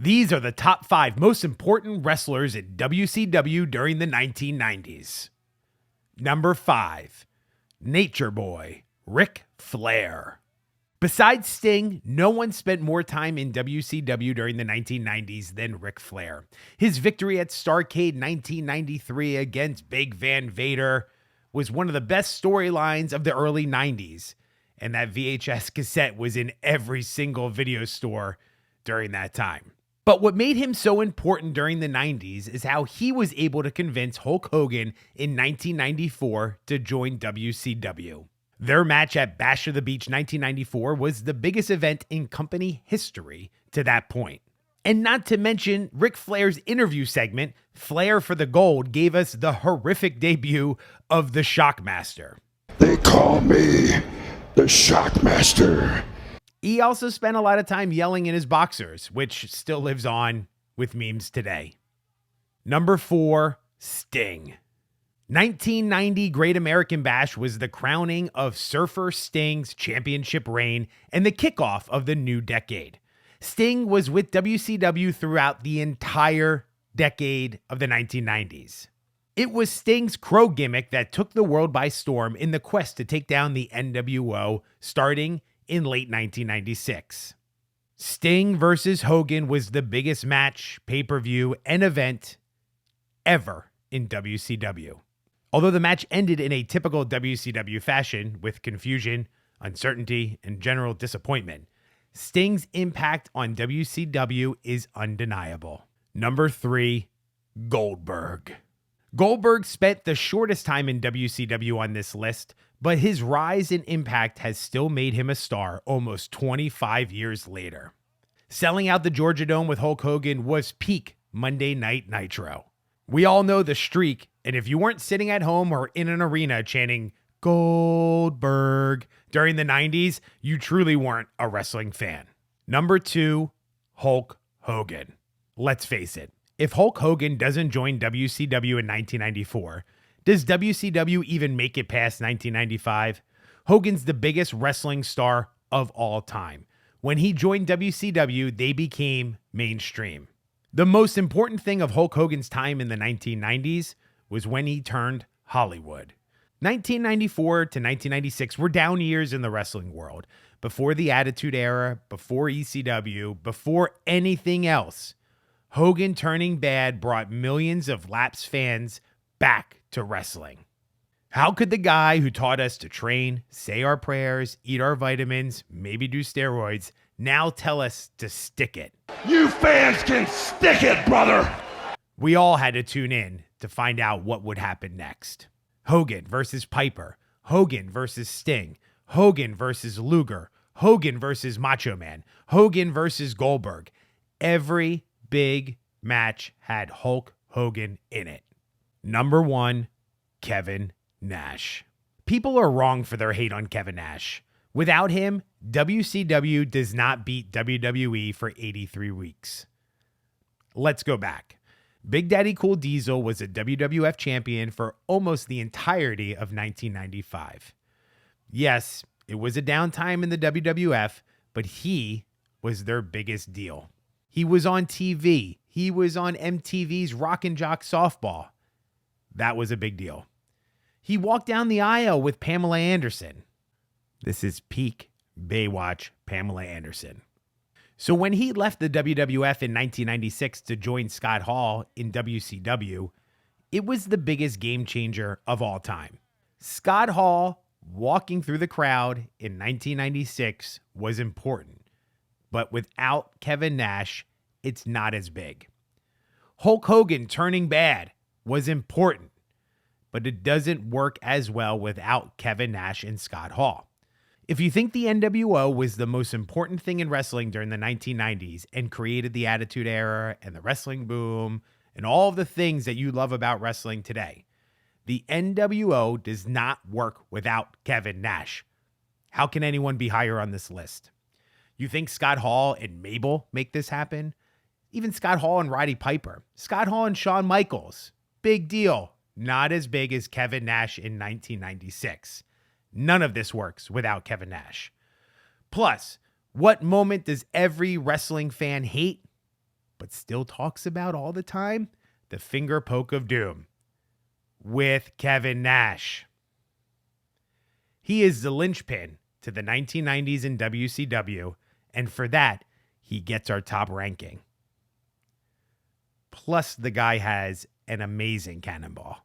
These are the top 5 most important wrestlers in WCW during the 1990s. Number 5, Nature Boy, Ric Flair. Besides Sting, no one spent more time in WCW during the 1990s than Ric Flair. His victory at Starrcade 1993 against Big Van Vader was one of the best storylines of the early 90s, and that VHS cassette was in every single video store during that time. But what made him so important during the 90s is how he was able to convince Hulk Hogan in 1994 to join WCW. Their match at Bash of the Beach 1994 was the biggest event in company history to that point. And not to mention, Ric Flair's interview segment, Flair for the Gold, gave us the horrific debut of the Shockmaster. They call me the Shockmaster. He also spent a lot of time yelling in his boxers, which still lives on with memes today. Number 4, Sting. 1990 Great American Bash was the crowning of Surfer Sting's championship reign and the kickoff of the new decade. Sting was with WCW throughout the entire decade of the 1990s. It was Sting's crow gimmick that took the world by storm in the quest to take down the NWO, starting in late 1996. Sting versus Hogan was the biggest match, pay-per-view, and event ever in WCW. Although the match ended in a typical WCW fashion with confusion, uncertainty, and general disappointment, Sting's impact on WCW is undeniable. Number 3, Goldberg. Goldberg spent the shortest time in WCW on this list, but his rise in impact has still made him a star almost 25 years later. Selling out the Georgia Dome with Hulk Hogan was peak Monday Night Nitro. We all know the streak, and if you weren't sitting at home or in an arena chanting Goldberg during the 90s, you truly weren't a wrestling fan. Number 2, Hulk Hogan. Let's face it, if Hulk Hogan doesn't join WCW in 1994, does WCW even make it past 1995? Hogan's the biggest wrestling star of all time. When he joined WCW, they became mainstream. The most important thing of Hulk Hogan's time in the 1990s was when he turned Hollywood. 1994 to 1996 were down years in the wrestling world. Before the Attitude Era, before ECW, before anything else, Hogan turning bad brought millions of lapsed fans back to wrestling. How could the guy who taught us to train, say our prayers, eat our vitamins, maybe do steroids, now tell us to stick it? You fans can stick it, brother! We all had to tune in to find out what would happen next. Hogan versus Piper, Hogan versus Sting, Hogan versus Luger, Hogan versus Macho Man, Hogan versus Goldberg. Every big match had Hulk Hogan in it. Number 1, Kevin Nash. People are wrong for their hate on Kevin Nash. Without him, WCW does not beat WWE for 83 weeks. Let's go back. Big Daddy Cool Diesel was a WWF champion for almost the entirety of 1995. Yes, it was a downtime in the WWF, but he was their biggest deal. He was on TV. He was on MTV's Rock and Jock Softball. That was a big deal. He walked down the aisle with Pamela Anderson. This is peak Baywatch Pamela Anderson. So when he left the WWF in 1996 to join Scott Hall in WCW, it was the biggest game changer of all time. Scott Hall walking through the crowd in 1996 was important, but without Kevin Nash, it's not as big. Hulk Hogan turning bad was important, but it doesn't work as well without Kevin Nash and Scott Hall. If you think the NWO was the most important thing in wrestling during the 1990s and created the Attitude Era and the wrestling boom and all of the things that you love about wrestling today, the NWO does not work without Kevin Nash. How can anyone be higher on this list? You think Scott Hall and Mabel make this happen? Even Scott Hall and Roddy Piper. Scott Hall and Shawn Michaels. Big deal. Not as big as Kevin Nash in 1996. None of this works without Kevin Nash. Plus, what moment does every wrestling fan hate? but still talks about all the time, the finger poke of doom with Kevin Nash. He is the linchpin to the 1990s in WCW, and for that, he gets our top ranking. Plus, the guy has an amazing cannonball.